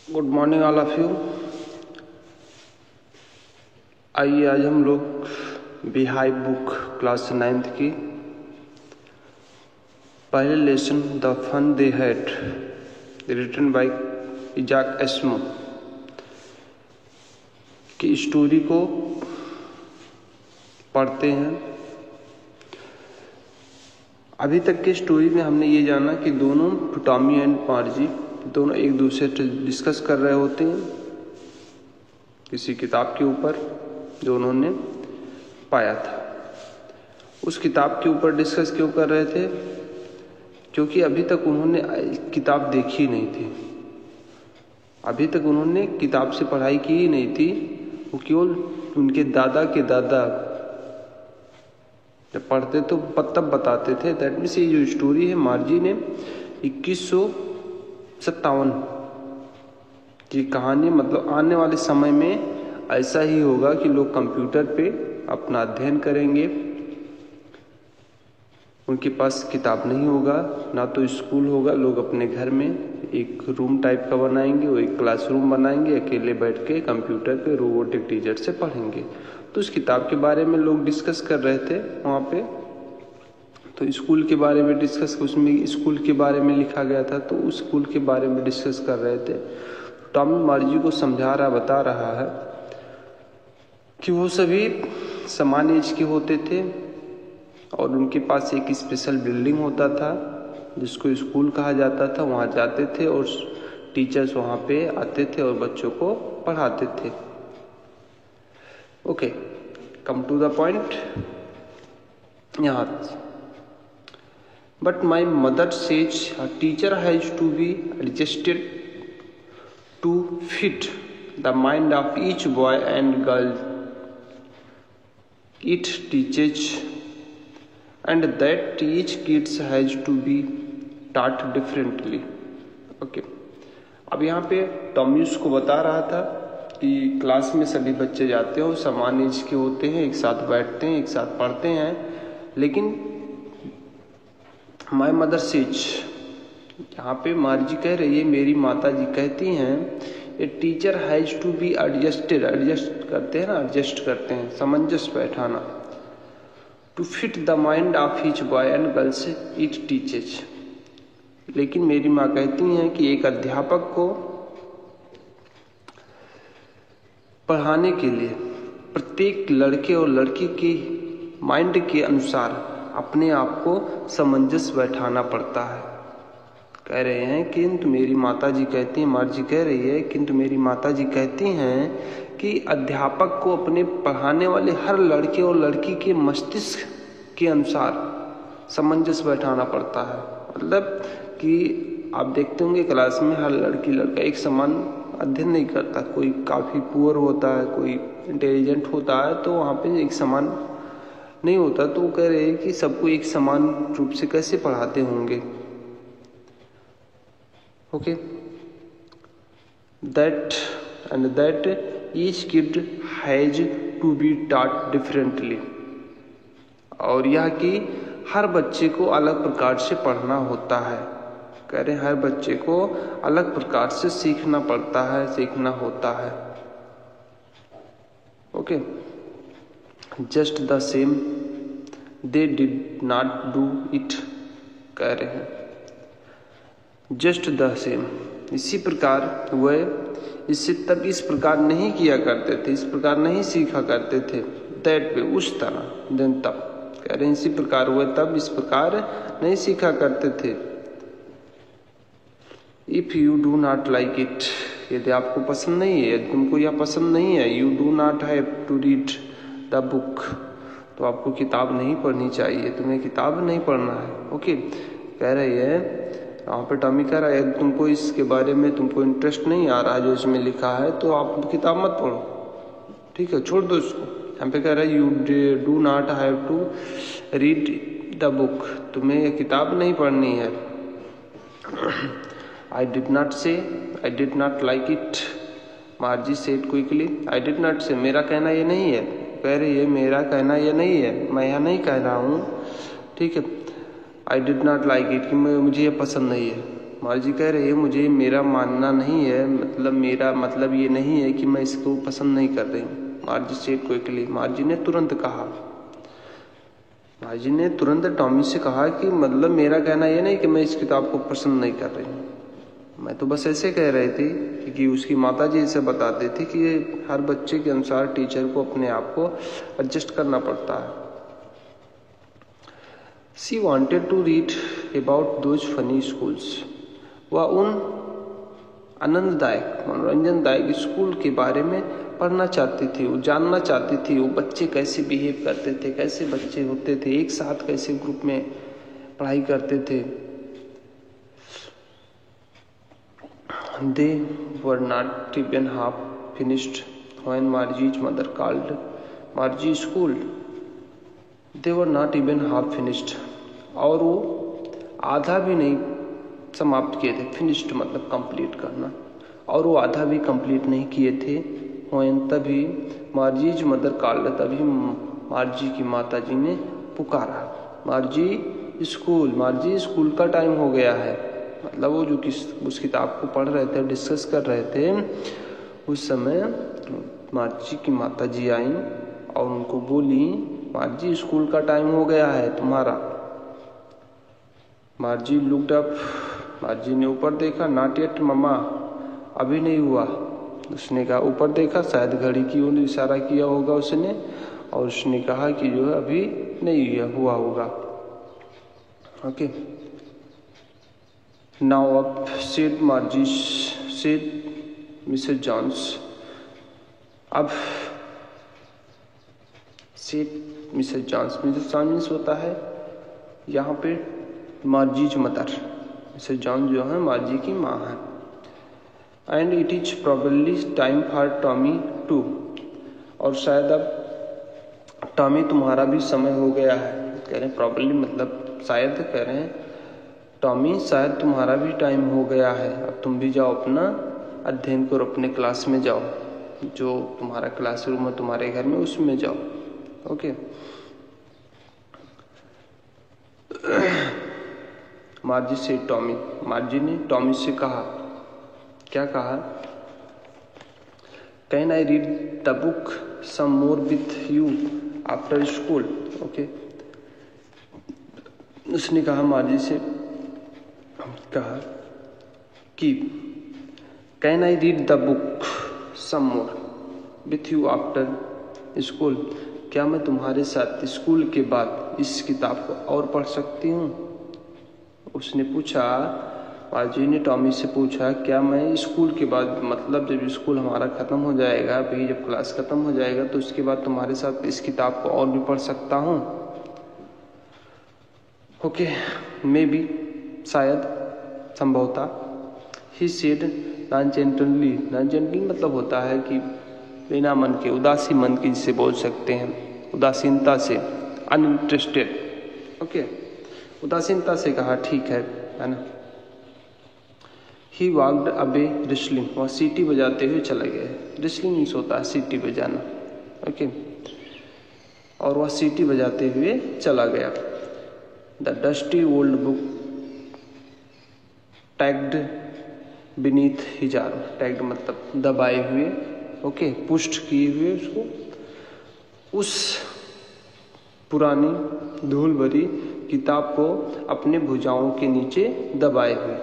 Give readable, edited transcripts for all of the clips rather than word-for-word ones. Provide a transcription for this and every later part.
Good morning all of you. आइए आज हम लोग बिहाई बुक क्लास 9th की पहले lesson the fun they had written by Isaac Asimov की स्टोरी को पढ़ते हैं। अभी तक की स्टोरी में हमने ये जाना कि दोनों टॉमी एंड मार्जी दोनों एक दूसरे से डिस्कस कर रहे होते हैं किसी किताब के ऊपर जो उन्होंने पाया था। उस किताब के ऊपर डिस्कस क्यों कर रहे थे? क्योंकि अभी तक उन्होंने किताब देखी नहीं थी, अभी तक उन्होंने किताब से पढ़ाई की ही नहीं थी। वो केवल उनके दादा के दादा जब पढ़ते तो तब बताते थे। दैट मीन्स ये जो स्टोरी है मार्जी ने 2157 की कहानी, मतलब आने वाले समय में ऐसा ही होगा कि लोग कंप्यूटर पे अपना अध्ययन करेंगे, उनके पास किताब नहीं होगा, ना तो स्कूल होगा। लोग अपने घर में एक रूम टाइप का बनाएंगे, वो एक क्लासरूम बनाएंगे, अकेले बैठ के कंप्यूटर पे रोबोटिक टीचर से पढ़ेंगे। तो उस किताब के बारे में लोग डिस्कस कर रहे थे वहाँ पे। तो स्कूल के बारे में डिस्कस, उसमें स्कूल के बारे में लिखा गया था, तो उस स्कूल के बारे में डिस्कस कर रहे थे। टॉमी मार्जी को समझा रहा, बता रहा है कि वो सभी समान एज के होते थे और उनके पास एक स्पेशल बिल्डिंग होता था जिसको स्कूल कहा जाता था। वहाँ जाते थे और टीचर्स वहाँ पे आते थे और बच्चों को पढ़ाते थे। Okay, come to the point. यहाँ but my mother says a teacher has to be adjusted to fit the mind of each boy and girl it teaches and that each kids has to be taught differently. Okay. अब यहाँ पे Tommy उसको बता रहा था कि class में सभी बच्चे जाते हो, समान एज के होते हैं, एक साथ बैठते हैं, एक साथ पढ़ते हैं, लेकिन माय मदर सेज, यहाँ पे मार्जी कह रही है, मेरी माता जी कहती हैं, a teacher has to be adjusted, adjust करते हैं ना, एडजस्ट करते हैं, सामंजस्य बैठाना, to fit the mind of each boy and girls it teaches. लेकिन मेरी माँ कहती हैं कि एक अध्यापक को पढ़ाने के लिए प्रत्येक लड़के और लड़की की माइंड के अनुसार अपने आप को सामंजस्य बैठाना पड़ता है। कह रहे हैं किंतु मेरी माता जी कहती हैं, मार्जी कह रही है, किंतु मेरी माता जी कहती हैं कि अध्यापक को अपने पढ़ाने वाले हर लड़के और लड़की के मस्तिष्क के अनुसार सामंजस्य बैठाना पड़ता है। मतलब कि आप देखते होंगे क्लास में हर लड़की लड़का एक समान अध्ययन नहीं करता, कोई काफ़ी पुअर होता है, कोई इंटेलिजेंट होता है, तो वहाँ पे एक समान नहीं होता। तो वो कह रहे हैं कि सबको एक समान रूप से कैसे पढ़ाते होंगे। Okay, that each kid has to be taught differently, और यह कि हर बच्चे को अलग प्रकार से पढ़ना होता है। कह रहे हर बच्चे को अलग प्रकार से सीखना पड़ता है, सीखना होता है। Okay, just the same they did not do it, कह रहे हैं जस्ट द सेम, इसी प्रकार वह इससे तब इस प्रकार नहीं किया करते थे, इस प्रकार नहीं सीखा करते थे। दैट वे, उस तरह, देन तब, कह रहे हैं इसी प्रकार वह तब इस प्रकार नहीं सीखा करते थे। If you do not like it, यदि आपको पसंद नहीं है, यदि तुमको यह पसंद नहीं है, you do not have to read the book, तो आपको किताब नहीं पढ़नी चाहिए, तुम्हें किताब नहीं पढ़ना है। ओके, कह रही है यहाँ पे टॉमी कह रहा है तुमको इसके बारे में तुमको इंटरेस्ट नहीं आ रहा जो इसमें लिखा है, तो आप किताब मत पढ़ो, ठीक है, छोड़ दो इसको। यहाँ पे कह रहा है you do not have to read the book, तुम्हें ये किताब नहीं पढ़नी है। आई डिड नॉट से, I did not like it, मार्जी said quickly. I did not से, मेरा कहना ये नहीं है, कह रही है मेरा कहना ये नहीं है, मैं यह नहीं कह रहा हूँ, ठीक है। I did not like it, कि मुझे ये पसंद नहीं है, मार्जी कह रही है मुझे मेरा मानना नहीं है, मतलब मेरा मतलब ये नहीं है कि मैं इसको पसंद नहीं कर रही हूँ। मार्जी सेड क्विकली, मार्जी ने तुरंत कहा। मार्जी ने तुरंत टॉमी से कहा कि मतलब मेरा कहना ये नहीं कि मैं इस किताब को पसंद नहीं कर रही हूँ, मैं तो बस ऐसे कह रही थी क्योंकि उसकी माता जी इसे बताते थे कि ये हर बच्चे के अनुसार टीचर को अपने आप को एडजस्ट करना पड़ता है। She wanted to read about those funny schools. वह उन आनंददायक मनोरंजनदायक स्कूल के बारे में पढ़ना चाहती थी, वो जानना चाहती थी वो बच्चे कैसे बिहेव करते थे, कैसे बच्चे होते थे, एक साथ कैसे ग्रुप में पढ़ाई करते थे। They were not even half finished when Margie's mother called Margie school. They were not even half finished. और वो आधा भी नहीं समाप्त किए थे। फिनिश्ड मतलब कंप्लीट करना, और वो आधा भी कंप्लीट नहीं किए थे। when तभी मार्जीज मदर कॉल्ड, तभी मार्जी की माता जी ने पुकारा, मार्जी स्कूल का टाइम हो गया है। मतलब वो जो उस किताब को पढ़ रहे थे, डिस्कस कर रहे थे, उस समय मार्जी की माता जी आई और उनको बोली मार्जी स्कूल का टाइम हो गया है तुम्हारा। मार्जी लुक्ड अप, मार्जी ने ऊपर देखा। नॉट येट मम्मा, अभी नहीं हुआ। उसने कहा ऊपर देखा, शायद घड़ी की ओर इशारा किया होगा उसने, और उसने कहा कि जो है अभी नहीं हुआ होगा। Okay, now up said Margie said Mrs Jones. अब said Mrs Jones, Mrs Jones होता है यहाँ पे मार्जीज मदर, मिसेस जॉन्स जो है मार्जी की माँ है। And it is probably time for Tommy too, और शायद अब टॉमी तुम्हारा भी समय हो गया है। कह रहे हैं प्रोबेबली मतलब शायद, कह रहे हैं टॉमी शायद तुम्हारा भी टाइम हो गया है, अब तुम भी जाओ अपना अध्ययन करो, अपने क्लास में जाओ, जो तुम्हारा क्लासरूम है तुम्हारे घर में उसमें जाओ। ओके, मार्जी से टॉमी, मार्जी ने टॉमी से कहा, क्या कहा, can I read the book some more with you after school. Okay, उसने कहा मार्जी से कहा कि can I read the book some more with you after school, क्या मैं तुम्हारे साथ स्कूल के बाद इस किताब को और पढ़ सकती हूँ। उसने पूछा, मार्जी ने टॉमी से पूछा, क्या मैं स्कूल के बाद, मतलब जब स्कूल हमारा ख़त्म हो जाएगा, अभी जब क्लास ख़त्म हो जाएगा तो उसके बाद तुम्हारे साथ इस किताब को और भी पढ़ सकता हूँ। ओके, मे बी, शायद, संभवतः। ही सेड नॉनजेंटली, नॉनजेंटली मतलब होता है कि बिना मन के, उदासी मन की जिसे बोल सकते हैं, उदासीनता से, अनइंटरेस्टेड। ओके, उदासीनता से कहा ठीक है ना। ही वॉक्ड अवे रिस्लिंग, वह सीटी बजाते हुए चला गया। रिस्लिंग मीन्स होता है सीटी बजाना। ओके, और वह सीटी बजाते हुए चला गया। The dusty old book tagged beneath his arm, tagged मतलब दबाए हुए, ओके, पुष्ट किए हुए उसको, उस पुरानी धूल भरी किताब को अपने भुजाओं के नीचे दबाए हुए।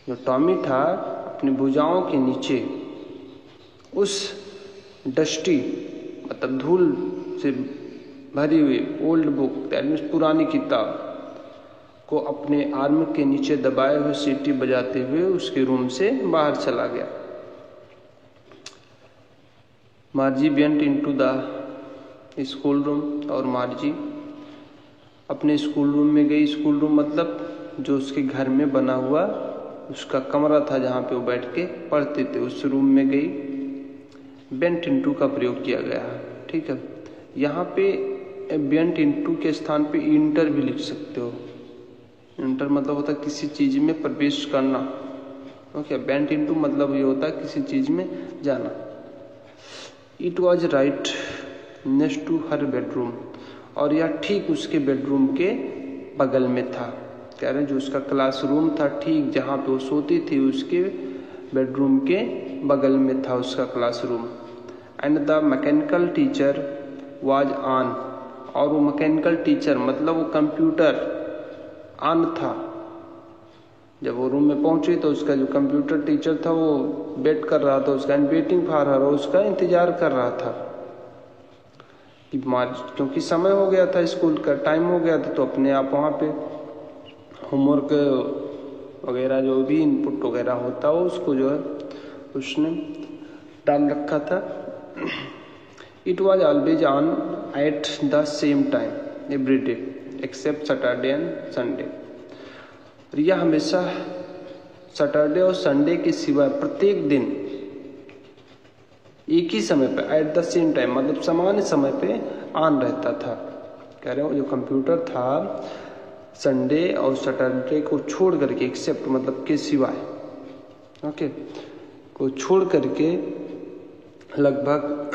जो टॉमी था अपनी भुजाओं के नीचे उस डस्टी मतलब धूल से भरी हुई ओल्ड बुक, दैट मीन्स पुरानी किताब को अपने आर्म के नीचे दबाए हुए सीटी बजाते हुए उसके रूम से बाहर चला गया। मार्जी went into the school room, और मार्जी अपने स्कूल रूम में गई। स्कूल रूम मतलब जो उसके घर में बना हुआ उसका कमरा था जहाँ पे वो बैठ के पढ़ते थे, उस रूम में गई। वेंट इनटू का प्रयोग किया गया है, ठीक है। यहाँ पे वेंट इनटू के स्थान पे इंटर भी लिख सकते हो। इंटर मतलब होता है किसी चीज में प्रवेश करना। ओके, वेंट इनटू मतलब ये होता है किसी चीज में जाना। It was right next to her bedroom, और यह ठीक उसके बेडरूम के बगल में था। कह रहे हैं जो उसका क्लासरूम था ठीक जहाँ पे वो सोती थी उसके बेडरूम के बगल में था उसका classroom. And the mechanical teacher was on, और वो मैकेनिकल टीचर मतलब वो कंप्यूटर ऑन था। जब वो रूम में पहुंची तो उसका जो कंप्यूटर टीचर था वो वेट कर रहा था उसका, वेटिंग फॉर हर, उसका इंतजार कर रहा था कि क्योंकि समय हो गया था, स्कूल का टाइम हो गया था, तो अपने आप वहाँ पे होमवर्क वगैरह जो भी इनपुट वगैरह होता हो उसको जो है उसने डाल रखा था। It was always on at the same time every day except Saturday and Sunday. यह हमेशा सैटरडे और संडे के सिवाय प्रत्येक दिन एक ही समय पे एट द सेम टाइम मतलब समान समय पे ऑन रहता था। कह रहे हो जो कंप्यूटर था संडे और सैटरडे को छोड़ करके, एक्सेप्ट मतलब के सिवाय, ओके, को छोड़ करके लगभग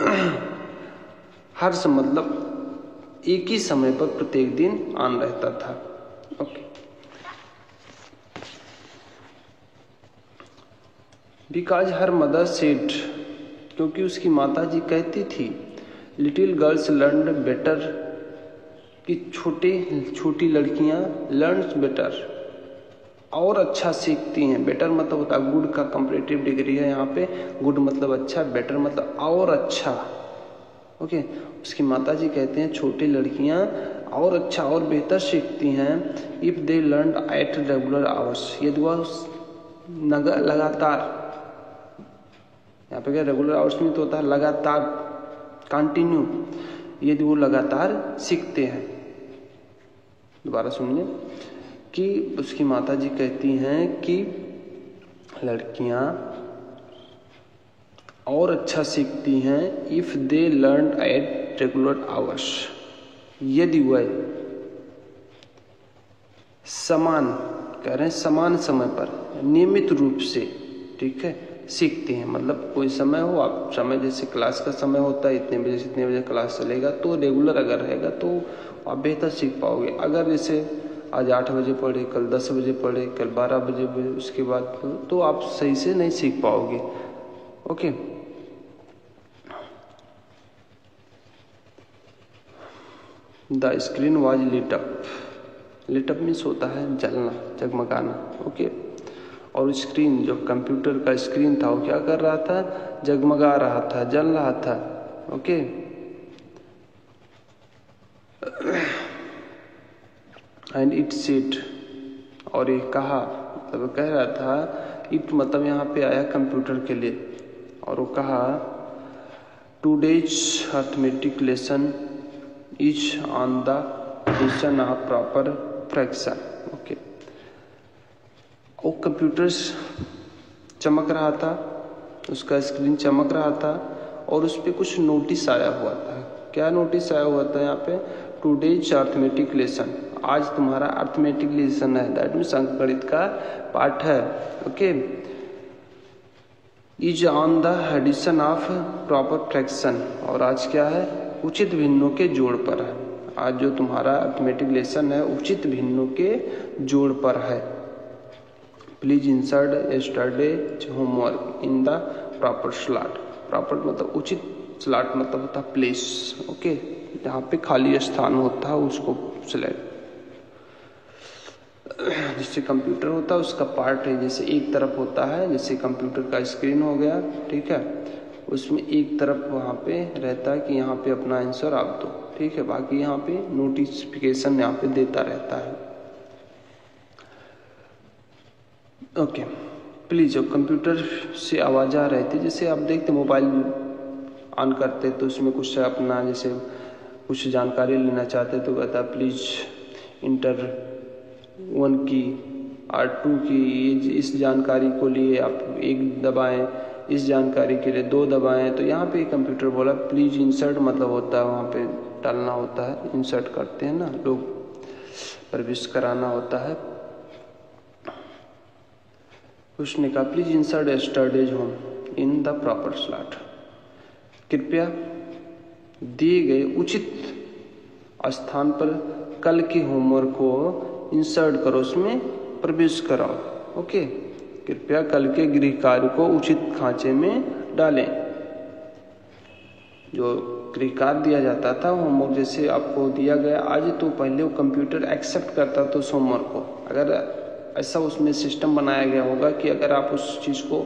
हर मतलब एक ही समय पर प्रत्येक दिन ऑन रहता था। Okay, because her mother said, क्योंकि उसकी माता जी कहती थी, लिटिल गर्ल्स लर्न बेटर, कि छोटी लड़कियां लर्न बेटर, और अच्छा सीखती हैं। बेटर मतलब होता है गुड का कंपैरेटिव डिग्री है यहाँ पे, गुड मतलब अच्छा, बेटर मतलब और अच्छा। ओके, उसकी माता जी कहते हैं छोटी लड़कियां और अच्छा और बेहतर सीखती हैं if they learn at regular hours, यदि वह लगातार, यहाँ पे क्या रेगुलर आवर्स में तो होता है लगातार, कंटिन्यू, यदि वो लगातार सीखते हैं। दोबारा सुनिए कि उसकी माता जी कहती हैं कि लड़कियां और अच्छा सीखती हैं if they learn at regular hours, यदि वह समान, कह रहे हैं समान समय पर नियमित रूप से, ठीक है, सीखती हैं। मतलब कोई समय हो, आप समय जैसे क्लास का समय होता है इतने बजे से इतने बजे क्लास चलेगा, तो रेगुलर अगर रहेगा तो आप बेहतर सीख पाओगे। अगर जैसे आज 8 बजे पढ़े, कल 10 बजे पढ़े, कल 12 बजे उसके बाद तो आप सही से नहीं सीख पाओगे। Okay, the screen was lit up, lit up means होता है जलना, जगमगाना। ओके, और स्क्रीन जो कंप्यूटर का स्क्रीन था वो क्या कर रहा था, जगमगा रहा था, जल रहा था। ओके, एंड इट सेड, और ये कहा, मतलब कह रहा था, इट मतलब यहाँ पे आया कंप्यूटर के लिए, और वो कहा today's arithmetic lesson is on the addition of proper fraction. Okay, वो कंप्यूटर चमक रहा था, उसका स्क्रीन चमक रहा था, और उस पर कुछ नोटिस आया हुआ था। क्या नोटिस आया हुआ था यहाँ पे, टूडेज अर्थमेटिक लेसन, आज तुम्हारा अर्थमेटिक लेसन है, दैट मीन्स अंकगणित का पाठ है। Okay, is on the addition of proper fraction, और आज क्या है, उचित भिन्नों के जोड़ पर है। आज जो तुम्हारा अर्थमेटिक लेसन है उचित भिन्नों के जोड़ पर है। Please insert yesterday homework in the proper slot, proper मतलब उचित, स्लॉट मतलब होता है प्लेस। ओके, जहाँ पे खाली स्थान होता है उसको सिलेक्ट, जिससे कंप्यूटर होता है उसका पार्ट है, जैसे एक तरफ होता है, जैसे कंप्यूटर का स्क्रीन हो गया, ठीक है, उसमें एक तरफ वहाँ पे रहता है कि यहाँ पे अपना आंसर आप दो, ठीक है, बाकी यहाँ पे नोटिफिकेशन यहाँ पे देता रहता है। ओके, प्लीज, जो कंप्यूटर से आवाज़ आ रही थी, जैसे आप देखते मोबाइल ऑन करते तो उसमें कुछ अपना जैसे कुछ जानकारी लेना चाहते तो कहता प्लीज इंटर 1 की और 2 की, इस जानकारी को लिए आप 1 दबाएं, इस जानकारी के लिए 2 दबाएं। तो यहाँ पे कंप्यूटर बोला प्लीज इंसर्ट, मतलब होता है वहाँ पे डालना होता है, इंसर्ट करते हैं ना लोग, प्रविष्ट कराना होता है। उसने कहा please insert yesterday's home in the proper slot, कृपया दिए गए उचित स्थान पर कल के होमवर्क को इंसर्ट करो, उसमें प्रवेश कराओ। ओके, कृपया कल के गृह कार्य को उचित खांचे में डालें। जो गृह कार्य दिया जाता था होमवर्क जैसे आपको दिया गया आज, तो पहले वो कंप्यूटर एक्सेप्ट करता था उस होमवर्क को। अगर ऐसा उसमें सिस्टम बनाया गया होगा कि अगर आप उस चीज़ को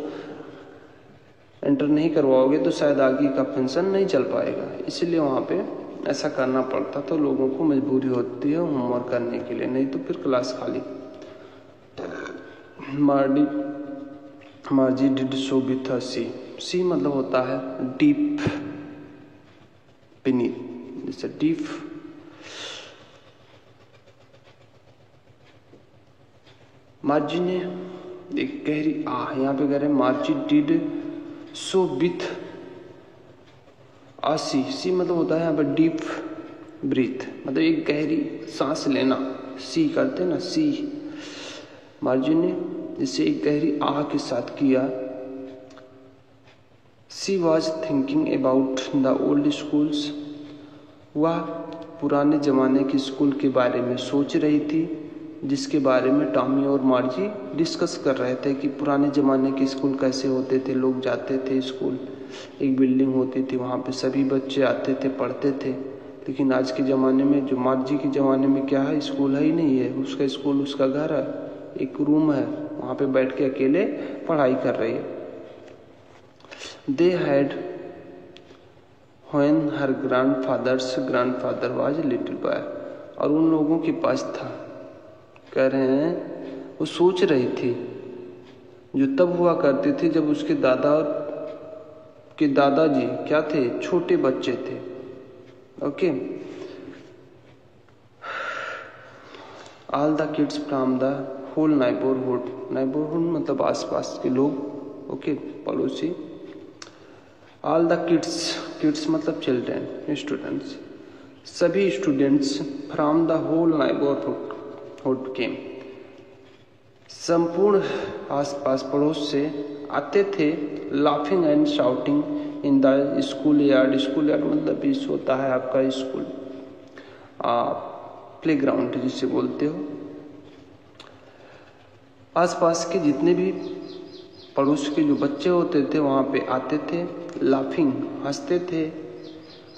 एंटर नहीं करवाओगे तो शायद आगे का फंक्शन नहीं चल पाएगा, इसलिए वहाँ पे ऐसा करना पड़ता। तो लोगों को मजबूरी होती है होमवर्क करने के लिए, नहीं तो फिर क्लास खाली। मार्जी डिड सो विथ अ सी। सी मतलब होता है डीप, beneath, जैसे डीप। मार्जी ने एक गहरी यहाँ पे कह रहे हैं मार्जी डिड सो विथ आ सी। सी मतलब होता है यहाँ पर डीप ब्रीथ, मतलब एक गहरी सांस लेना। सी करते ना, सी। मार्जी ने जिसे एक गहरी आह के साथ किया। She was thinking about the old schools. वह पुराने ज़माने के स्कूल के बारे में सोच रही थी, जिसके बारे में टॉमी और मार्जी डिस्कस कर रहे थे कि पुराने ज़माने के स्कूल कैसे होते थे। लोग जाते थे स्कूल, एक बिल्डिंग होती थी, वहाँ पे सभी बच्चे आते थे, पढ़ते थे। लेकिन आज के ज़माने में, जो मार्जी के ज़माने में क्या है, स्कूल है ही नहीं है। उसका स्कूल उसका घर है, एक रूम है, वहाँ पे बैठ के अकेले पढ़ाई कर रही है। They had when her grandfather's grandfather was little boy। और उन लोगों के पास था, कह रहे हैं वो सोच रही थी, जो तब हुआ करती थी जब उसके दादाजी क्या थे, छोटे बच्चे थे। Okay, all the kids from the whole neighbourhood. Neighbourhood मतलब आसपास के लोग, ओके, पड़ोसी। ऑल द किड्स मतलब चिल्ड्रेन, स्टूडेंट्स, सभी students from the whole neighbourhood came. संपूर्ण आसपास पड़ोस से आते थे। Laughing and shouting in the school yard. School yard मतलब इस होता है आपका स्कूल, प्लेग्राउंड जिसे बोलते हो। आसपास के जितने भी पड़ोस के जो बच्चे होते थे वहाँ पे आते थे, लाफिंग हंसते थे,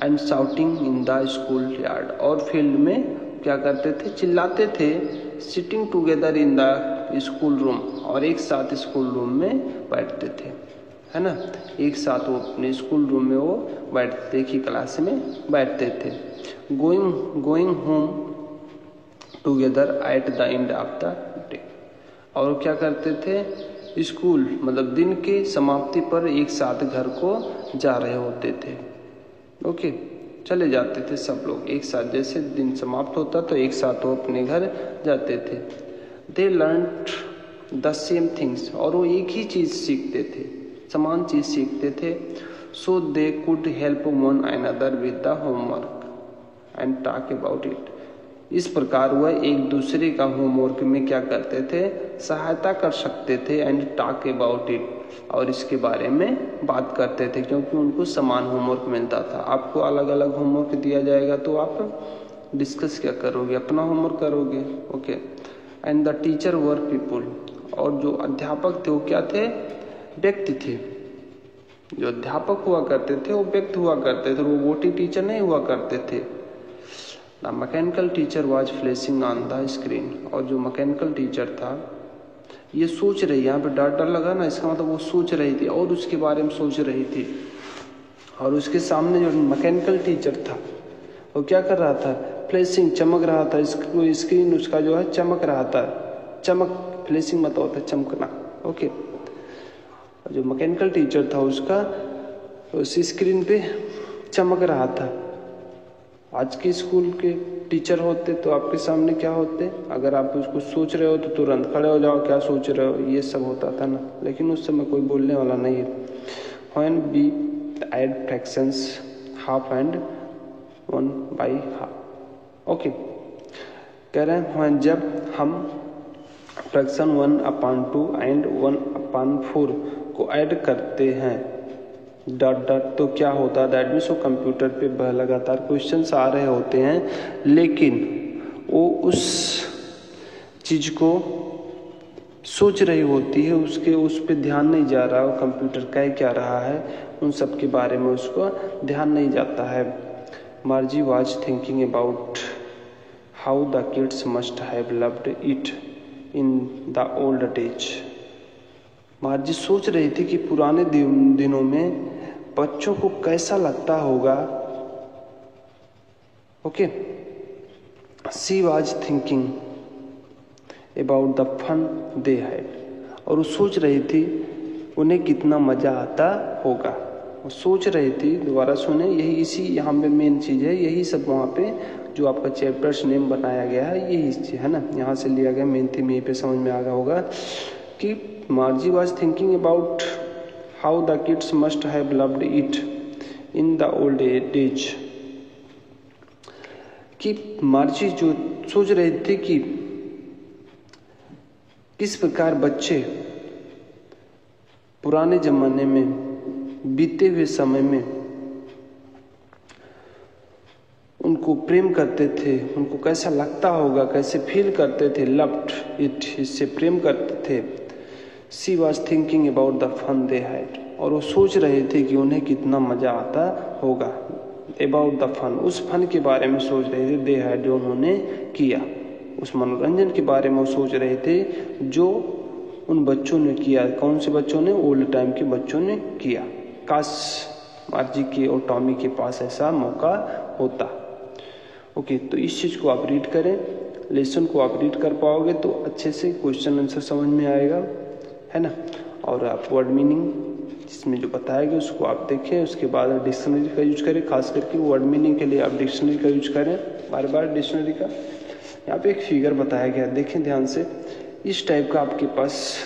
and shouting in the school yard, और फील्ड में क्या करते थे, चिल्लाते थे। Sitting together in the school room, और एक साथ स्कूल रूम में बैठते थे, है ना। एक साथ वो अपने स्कूल रूम में वो बैठते, एक ही क्लास में बैठते थे। Going home together at the end of the day, और क्या करते थे, स्कूल मतलब दिन के समाप्ति पर एक साथ घर को जा रहे होते थे। ओके, चले जाते थे सब लोग एक साथ, जैसे दिन समाप्त होता तो एक साथ वो अपने घर जाते थे। दे लर्नड द सेम थिंग्स, और वो एक ही चीज़ सीखते थे, समान चीज़ सीखते थे। So they could help one another with the homework and talk about it. इस प्रकार वह एक दूसरे का होमवर्क में क्या करते थे, सहायता कर सकते थे, एंड टॉक अबाउट इट, और इसके बारे में बात करते थे, क्योंकि उनको समान होमवर्क मिलता था। आपको अलग अलग होमवर्क दिया जाएगा तो आप डिस्कस क्या करोगे, अपना होमवर्क करोगे। Okay, and the teacher were people, और जो अध्यापक थे वो क्या थे, व्यक्ति थे। जो अध्यापक हुआ करते थे वो व्यक्ति हुआ करते थे, रोबोटिक टीचर नहीं हुआ करते थे। The mechanical teacher was flashing on the screen, और जो मैकेनिकल टीचर था ये सोच रही, यहाँ पे डॉट लगा ना, इसका मतलब वो सोच रही थी और उसके बारे में सोच रही थी। और उसके सामने जो मैकेनिकल टीचर था वो क्या कर रहा था, फ्लैशिंग, चमक रहा था, स्क्रीन उसका जो है चमक रहा था। चमक, फ्लैशिंग मतलब होता है चमकना। ओके, जो मैकेनिकल टीचर था उसका उस स्क्रीन पे चमक रहा था। आज के स्कूल के टीचर होते तो आपके सामने क्या होते, अगर आप उसको सोच रहे हो तो तुरंत खड़े हो जाओ, क्या सोच रहे हो, ये सब होता था ना। लेकिन उस समय कोई बोलने वाला नहीं है। When we add fractions half and 1/2। Okay, कह रहे हैं जब हम फ्रैक्शन 1/2 एंड 1/4 को ऐड करते हैं डॉट तो क्या होता है, दैट मीन्स वो कंप्यूटर पे लगातार क्वेश्चंस आ रहे होते हैं, लेकिन वो उस चीज को सोच रही होती है, उस पर ध्यान नहीं जा रहा, कंप्यूटर कह क्या रहा है उन सब के बारे में उसको ध्यान नहीं जाता है। मार्जी was thinking about how the kids must have loved it in the old days. मार्जी सोच रही थी कि पुराने दिनों में बच्चों को कैसा लगता होगा। Okay, she was thinking about the fun they had, और वो सोच रही थी उन्हें कितना मजा आता होगा। वो सोच रही थी, दोबारा सुने, यही इसी यहाँ पे मेन चीज है, यही सब वहाँ पे जो आपका चैप्टर्स नेम बनाया गया है यही चीज है ना, यहाँ से लिया गया मेन थीम, यहीं पे समझ में आ गया होगा कि मार्जी was thinking about how the kids must have loved it in the old days. कि मार्जी जो सोच रही थी कि किस प्रकार बच्चे पुराने जमाने में, बीते हुए समय में उनको प्रेम करते थे, उनको कैसा लगता होगा, कैसे फील करते थे, लव्ड इट, इससे प्रेम करते थे। She was thinking about the fun they had, और वो सोच रहे थे कि उन्हें कितना मजा आता होगा। अबाउट द फन, उस फन के बारे में सोच रहे थे, दे हैड, जो उन्होंने किया, उस मनोरंजन के बारे में वो सोच रहे थे जो उन बच्चों ने किया। कौन से बच्चों ने? ओल्ड टाइम के बच्चों ने किया। काश मार्जी के और टॉमी के पास ऐसा मौका होता। ओके, तो इस चीज को आप रीड करें, लेसन को आप रीड कर पाओगे तो अच्छे से क्वेश्चन आंसर समझ में आएगा, है ना। और आप वर्ड मीनिंग जिसमें जो बताया गया उसको आप देखें, उसके बाद डिक्शनरी का यूज करें, खास करके वर्ड मीनिंग के लिए आप डिक्शनरी का यूज करें बार बार डिक्शनरी का। यहाँ पे एक फिगर बताया गया, देखें ध्यान से। इस टाइप का आपके पास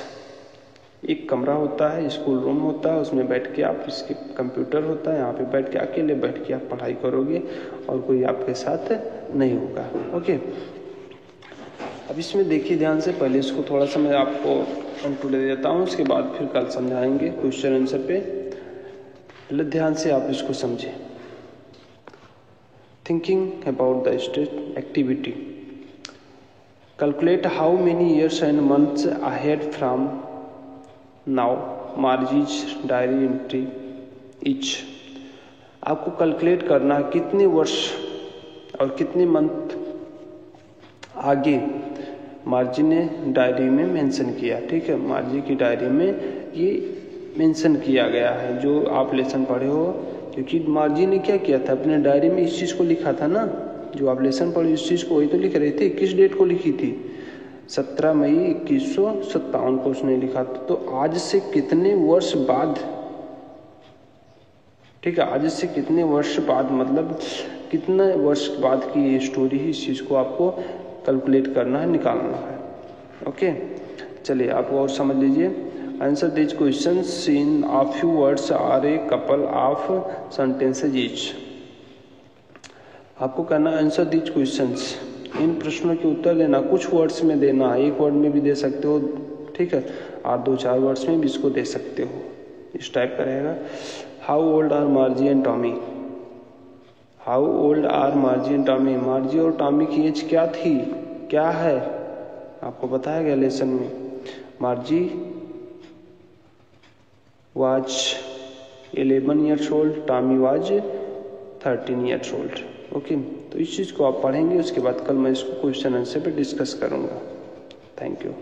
एक कमरा होता है, स्कूल रूम होता है, उसमें बैठ के आप, इसके कंप्यूटर होता है, यहाँ पे बैठ के अकेले बैठ के आप पढ़ाई करोगे और कोई आपके साथ नहीं होगा। ओके, अब इसमें देखिए ध्यान से, पहले इसको थोड़ा सा मैं आपको इंट्रो दे देता हूँ, उसके बाद फिर कल समझाएंगे क्वेश्चन आंसर पे। पहले ध्यान से आप इसको समझें। Thinking about the state activity, calculate how many years and months ahead from now Margie's diary entry each। आपको कैलकुलेट करना है कितने वर्ष और कितने मंथ आगे मार्जी ने डायरी में मेंशन किया। ठीक है, मार्जी की डायरी में ये मेंशन किया गया है जो आप लेसन पढ़े हो, क्योंकि मार्जी ने क्या किया था, अपने डायरी में इस चीज को लिखा था ना, जो आप लेसन पढ़े इस चीज को वही तो लिख रहे थे। किस डेट को लिखी थी? 17 मई 1957 को उसने लिखा था। तो आज से कितने वर्ष बाद, ठीक है, आज से कितने वर्ष बाद, मतलब कितने वर्ष बाद की ये स्टोरी है, इस चीज को आपको कैलकुलेट करना है, निकालना है। ओके, चलिए आप और समझ लीजिए। Answer this questions in a few words or a couple of sentences each. आपको करना आंसर दिस क्वेश्चंस, इन प्रश्नों के उत्तर देना, कुछ वर्ड्स में देना है, एक वर्ड में भी दे सकते हो, ठीक है, और 2-4 वर्ड्स में भी इसको दे सकते हो, इस टाइप का रहेगा। How old are Margie and Tommy, how old are Margie and Tommy, Margie और टॉमी की एज क्या थी, क्या है, आपको बताया गया लेसन में। मार्जी was 11 years old, Tommy was 13 years old। Okay, तो इस चीज़ को आप पढ़ेंगे, उसके बाद कल मैं इसको क्वेश्चन आंसर पे डिस्कस करूँगा। Thank you.